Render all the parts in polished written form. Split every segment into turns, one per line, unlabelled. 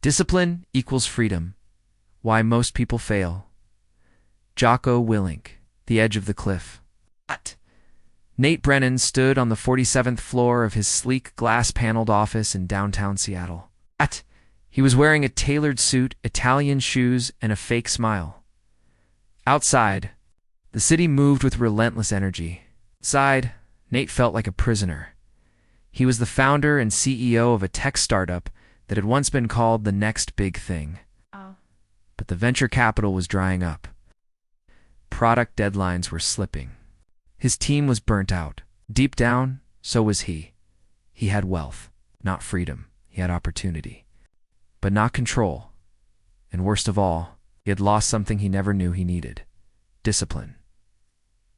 Discipline equals freedom. Why most people fail. Jocko Willink, The Edge of the Cliff. What? Nate Brennan stood on the 47th floor of his sleek glass-paneled office in downtown Seattle. What? He was wearing a tailored suit, Italian shoes, and a fake smile. Outside, the city moved with relentless energy. Inside, Nate felt like a prisoner. He was the founder and CEO of a tech startup that had once been called the next big thing. But the venture capital was drying up. Product deadlines were slipping. His team was burnt out. Deep down, so was he. He had wealth, not freedom. He had opportunity, but not control. And worst of all, he had lost something he never knew he needed: discipline.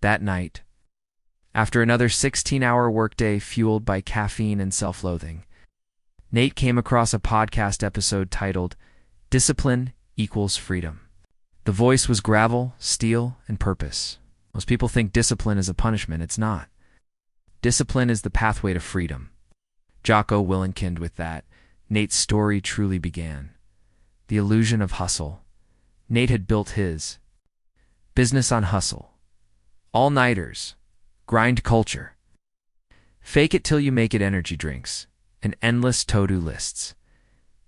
That night, after another 16-hour workday fueled by caffeine and self-loathing, Nate came across a podcast episode titled "Discipline Equals Freedom." The voice was gravel, steel, and purpose. Most people think discipline is a punishment. It's not. Discipline is the pathway to freedom. Jocko Willink with that. Nate's story truly began. The illusion of hustle. Nate had built his business on hustle. All-nighters, grind culture, fake it till you make it energy drinks, and endless to-do lists.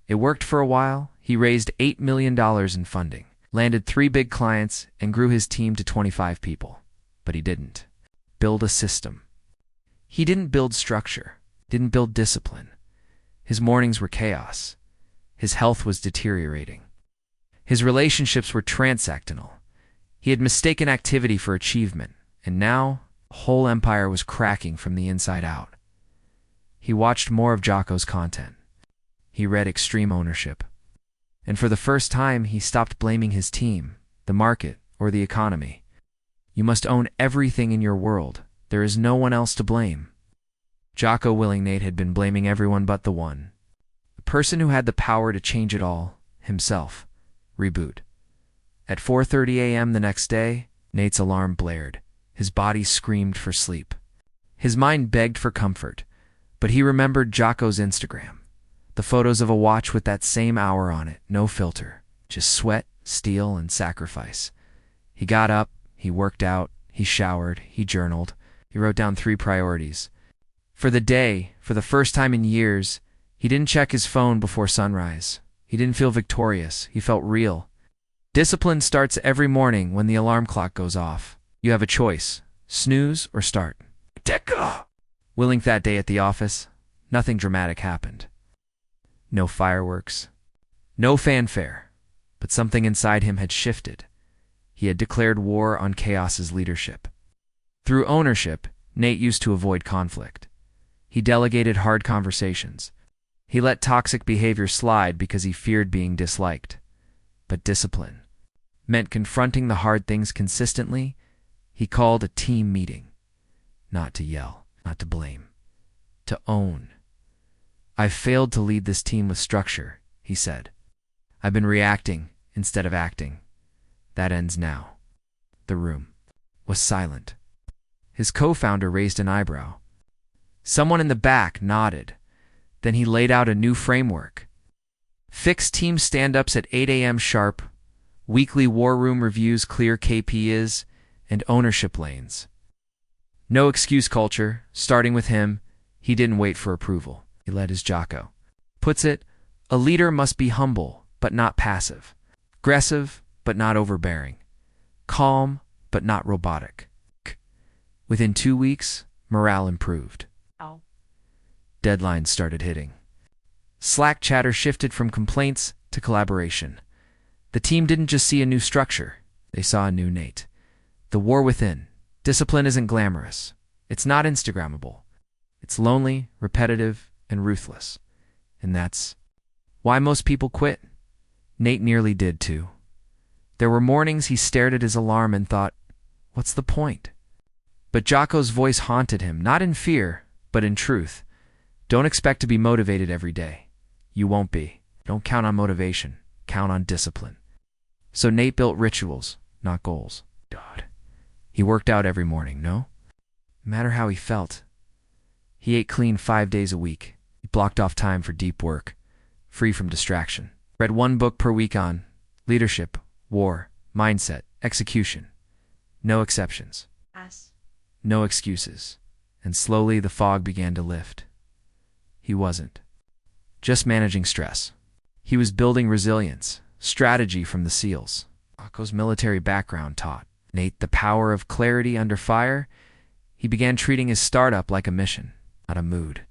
It worked for a while. He raised $8 million in funding, landed 3 big clients, and grew his team to 25 people. But he didn't build a system. He didn't build structure, didn't build discipline. His mornings were chaos. His health was deteriorating. His relationships were transactional. He had mistaken activity for achievement, and now the whole empire was cracking from the inside out. He watched more of Jocko's content. He read Extreme Ownership. And for the first time, he stopped blaming his team, the market, or the economy. You must own everything in your world. There is no one else to blame. Jocko Willink Nate had been blaming everyone but the one. The person who had the power to change it all, himself. Reboot. At 4:30 a.m. the next day, Nate's alarm blared. His body screamed for sleep. His mind begged for comfort, but he remembered Jocko's Instagram. The photos of a watch with that same hour on it, no filter, just sweat, steel, and sacrifice. He got up, he worked out, he showered, he journaled, he wrote down 3 priorities. For the day, for the first time in years, he didn't check his phone before sunrise. He didn't feel victorious, he felt real. Discipline starts every morning when the alarm clock goes off. You have a choice: snooze or start. Deca! Willink that day at the office, nothing dramatic happened. No fireworks, no fanfare, but something inside him had shifted. He had declared war on chaos's leadership. Through ownership, Nate used to avoid conflict. He delegated hard conversations. He let toxic behavior slide because he feared being disliked. But discipline meant confronting the hard things consistently. He called a team meeting. Not to yell, not to blame, to own. "I've failed to lead this team with structure," he said. "I've been reacting instead of acting. That ends now." The room was silent. His co-founder raised an eyebrow. Someone in the back nodded. Then he laid out a new framework. Fixed team stand-ups at 8 a.m. sharp, weekly war room reviews, clear KPIs, and ownership lanes. No excuse culture, starting with him. He didn't wait for approval. He led as Jocko puts it, a leader must be humble, but not passive. Aggressive, but not overbearing. Calm, but not robotic. Within 2 weeks, morale improved. Deadlines started hitting. Slack chatter shifted from complaints to collaboration. The team didn't just see a new structure. They saw a new Nate. The war within. Discipline isn't glamorous. It's not Instagrammable. It's lonely, repetitive, and ruthless. And that's why most people quit. Nate nearly did too. There were mornings he stared at his alarm and thought, what's the point? But Jocko's voice haunted him, not in fear, but in truth. Don't expect to be motivated every day. You won't be. Don't count on motivation. Count on discipline. So Nate built rituals, not goals. God. He worked out every morning, no matter how he felt. He ate clean 5 days a week. He blocked off time for deep work, free from distraction. Read one book per week on leadership, war, mindset, execution. No exceptions.
Yes.
No excuses. And slowly the fog began to lift. He wasn't just managing stress. He was building resilience, strategy from the SEALs. Jocko's military background taught Nate the power of clarity under fire. He began treating his startup like a mission, not a mood.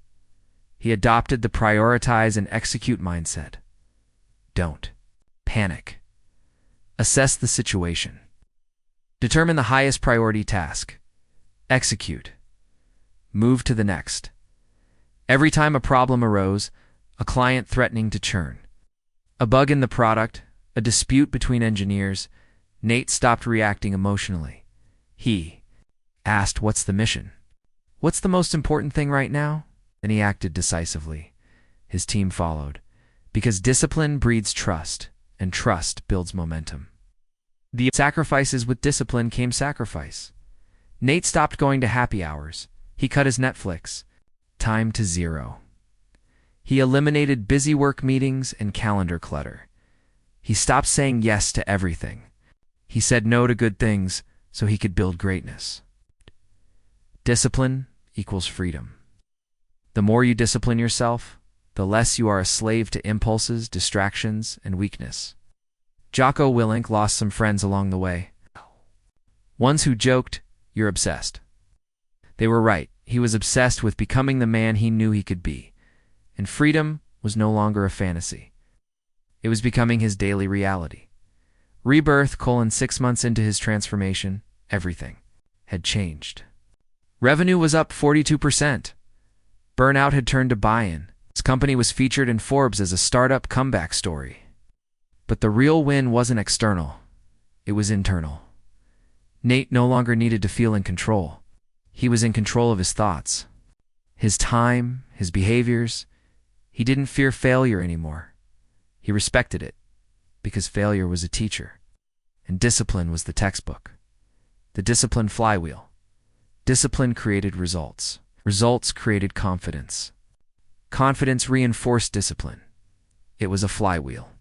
He adopted the prioritize and execute mindset. Don't panic. Assess the situation. Determine the highest priority task. Execute. Move to the next. Every time a problem arose, a client threatening to churn, a bug in the product, a dispute between engineers, Nate stopped reacting emotionally. He asked, "What's the mission? What's the most important thing right now?" Then he acted decisively. His team followed, because discipline breeds trust, and trust builds momentum. The sacrifices with discipline came sacrifice. Nate stopped going to happy hours. He cut his Netflix time to 0. He eliminated busy work meetings and calendar clutter. He stopped saying yes to everything. He said no to good things so he could build greatness. Discipline equals freedom. The more you discipline yourself, the less you are a slave to impulses, distractions, and weakness. Jocko Willink lost some friends along the way. Ones who joked, "You're obsessed." They were right. He was obsessed with becoming the man he knew he could be. And freedom was no longer a fantasy. It was becoming his daily reality. Rebirth: 6 months into his transformation, everything had changed. Revenue was up 42%. Burnout had turned to buy-in. His company was featured in Forbes as a startup comeback story. But the real win wasn't external. It was internal. Nate no longer needed to feel in control. He was in control of his thoughts, his time, his behaviors. He didn't fear failure anymore. He respected it, because failure was a teacher, and discipline was the textbook. The discipline flywheel. Discipline created results. Results created confidence. Confidence reinforced discipline. It was a flywheel.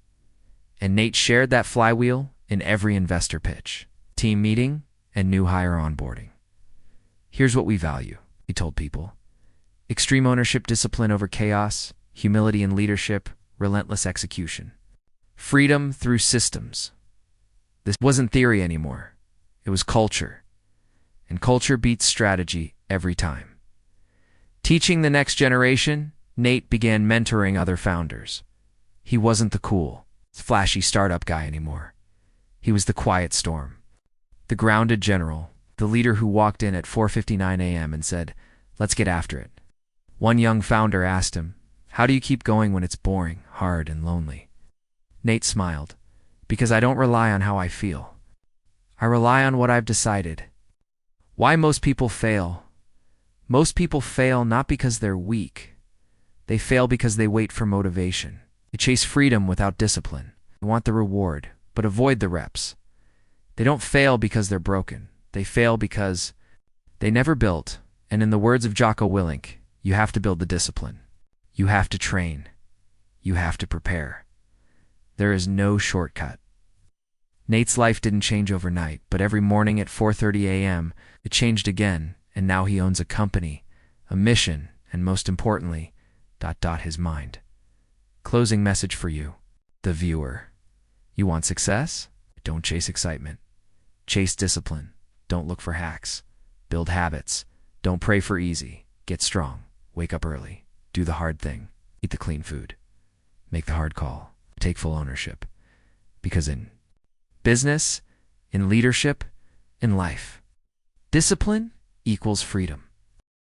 And Nate shared that flywheel in every investor pitch, team meeting, and new hire onboarding. "Here's what we value," he told people. Extreme ownership, discipline over chaos, humility in leadership, relentless execution. Freedom through systems. This wasn't theory anymore. It was culture. And culture beats strategy every time. Teaching the next generation, Nate began mentoring other founders. He wasn't the cool, flashy startup guy anymore. He was the quiet storm, the grounded general, the leader who walked in at 4:59 a.m. and said, "Let's get after it." One young founder asked him, "How do you keep going when it's boring, hard, and lonely?" Nate smiled, "Because I don't rely on how I feel. I rely on what I've decided." Why most people fail? Most people fail not because they're weak. They fail because they wait for motivation. They chase freedom without discipline. They want the reward, but avoid the reps. They don't fail because they're broken. They fail because they never built. And in the words of Jocko Willink, you have to build the discipline. You have to train. You have to prepare. There is no shortcut. Nate's life didn't change overnight, but every morning at 4:30 a.m., it changed again, and now he owns a company, a mission, and most importantly, his mind. Closing message for you, the viewer. You want success? Don't chase excitement. Chase discipline. Don't look for hacks. Build habits. Don't pray for easy. Get strong. Wake up early. Do the hard thing. Eat the clean food. Make the hard call. Take full ownership. Because in business, in leadership, in life, discipline equals freedom.